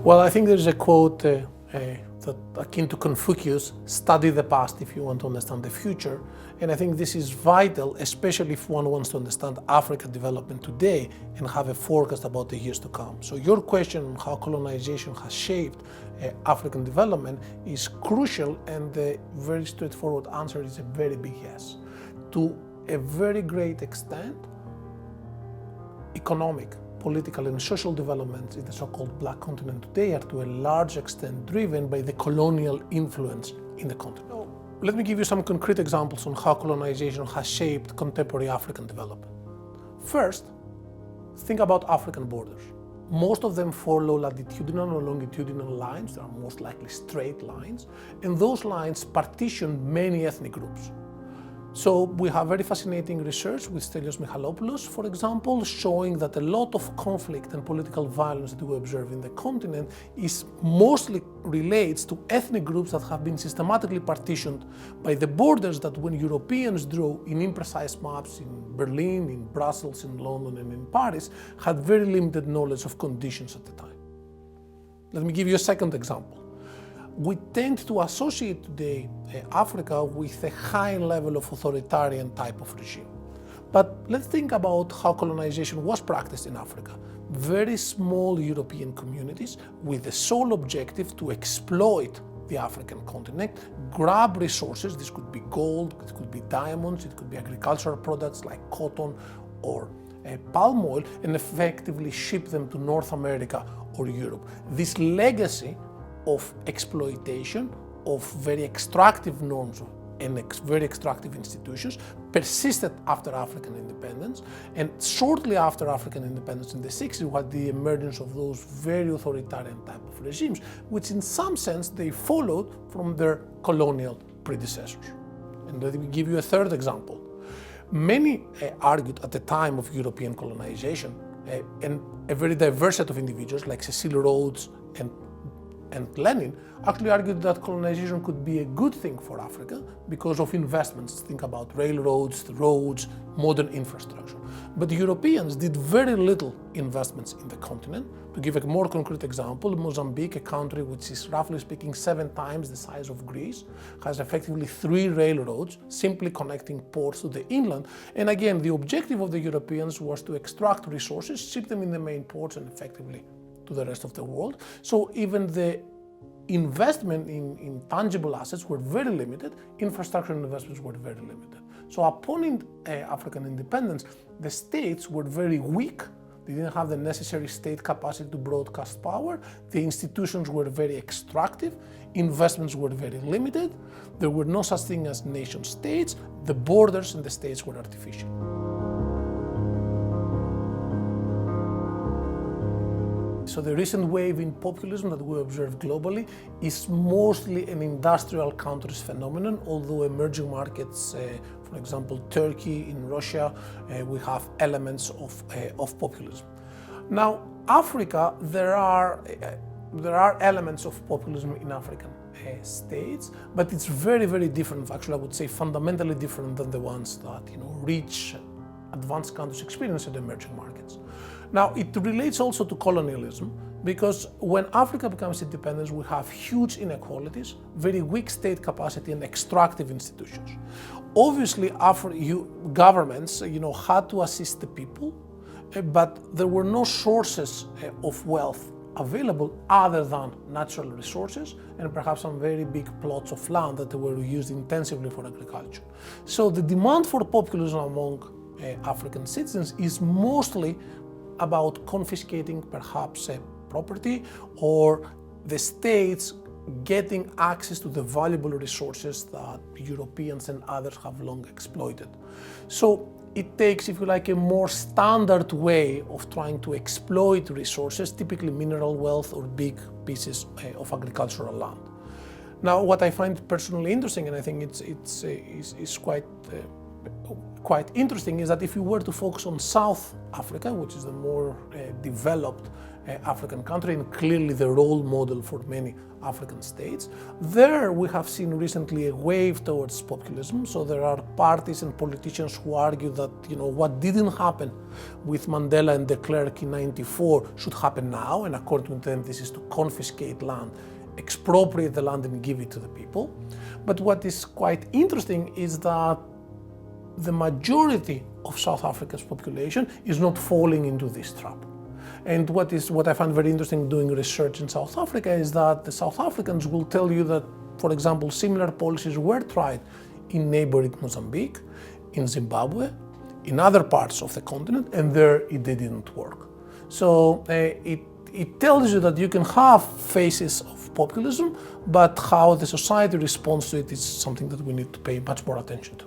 Well, I think there's a quote that akin to Confucius, study the past if you want to understand the future. And I think this is vital, especially if one wants to understand African development today and have a forecast about the years to come. So your question on how colonization has shaped African development is crucial, and the very straightforward answer is a very big yes. To a very great extent, economic, political and social developments in the so-called Black continent today are to a large extent driven by the colonial influence in the continent. Let me give you some concrete examples on how colonization has shaped contemporary African development. First, think about African borders. Most of them follow latitudinal or longitudinal lines. They are most likely straight lines, and those lines partition many ethnic groups. So we have very fascinating research with Stelios Michalopoulos, for example, showing that a lot of conflict and political violence that we observe in the continent is mostly relates to ethnic groups that have been systematically partitioned by the borders that when Europeans drew in imprecise maps in Berlin, in Brussels, in London, and in Paris, had very limited knowledge of conditions at the time. Let me give you a second example. We tend to associate today Africa with a high level of authoritarian type of regime. But let's think about how colonization was practiced in Africa. Very small European communities with the sole objective to exploit the African continent, grab resources. This could be gold, it could be diamonds, it could be agricultural products like cotton or palm oil, and effectively ship them to North America or Europe. This legacy of exploitation, of very extractive norms and very extractive institutions persisted after African independence, and shortly after African independence in the 60s we had the emergence of those very authoritarian type of regimes, which in some sense they followed from their colonial predecessors. And let me give you a third example. Many argued at the time of European colonization, and a very diverse set of individuals like Cecil Rhodes and Lenin actually argued that colonization could be a good thing for Africa because of investments. Think about railroads, roads, modern infrastructure. But the Europeans did very little investments in the continent. To give a more concrete example, Mozambique, a country which is roughly speaking 7 times the size of Greece, has effectively 3 railroads simply connecting ports to the inland. And again, the objective of the Europeans was to extract resources, ship them in the main ports and effectively to the rest of the world. So even the investment in tangible assets were very limited, infrastructure investments were very limited. So upon African independence, the states were very weak. They didn't have the necessary state capacity to broadcast power. The institutions were very extractive. Investments were very limited. There were no such thing as nation states. The borders in the states were artificial. So the recent wave in populism that we observe globally is mostly an industrial countries phenomenon, although emerging markets, for example, Turkey, in Russia, we have elements of populism. Now, Africa, there are elements of populism in African states, but it's very, very different. Actually, I would say fundamentally different than the ones that rich, advanced countries experience in emerging markets. Now, it relates also to colonialism, because when Africa becomes independent, we have huge inequalities, very weak state capacity and extractive institutions. Obviously, governments had to assist the people, but there were no sources of wealth available other than natural resources and perhaps some very big plots of land that were used intensively for agriculture. So the demand for populism among African citizens is mostly about confiscating perhaps property, or the states getting access to the valuable resources that Europeans and others have long exploited. So it takes, if you like, a more standard way of trying to exploit resources, typically mineral wealth or big pieces of agricultural land. Now, what I find personally interesting, and I think it's quite quite interesting is that if you were to focus on South Africa, which is the more developed African country and clearly the role model for many African states, there we have seen recently a wave towards populism. So there are parties and politicians who argue that, you know, what didn't happen with Mandela and de Klerk in '94 should happen now, and according to them this is to confiscate land, expropriate the land and give it to the people. But what is quite interesting is that the majority of South Africa's population is not falling into this trap. And what I found very interesting doing research in South Africa is that the South Africans will tell you that, for example, similar policies were tried in neighboring Mozambique, in Zimbabwe, in other parts of the continent, and there it didn't work. So it tells you that you can have phases of populism, but how the society responds to it is something that we need to pay much more attention to.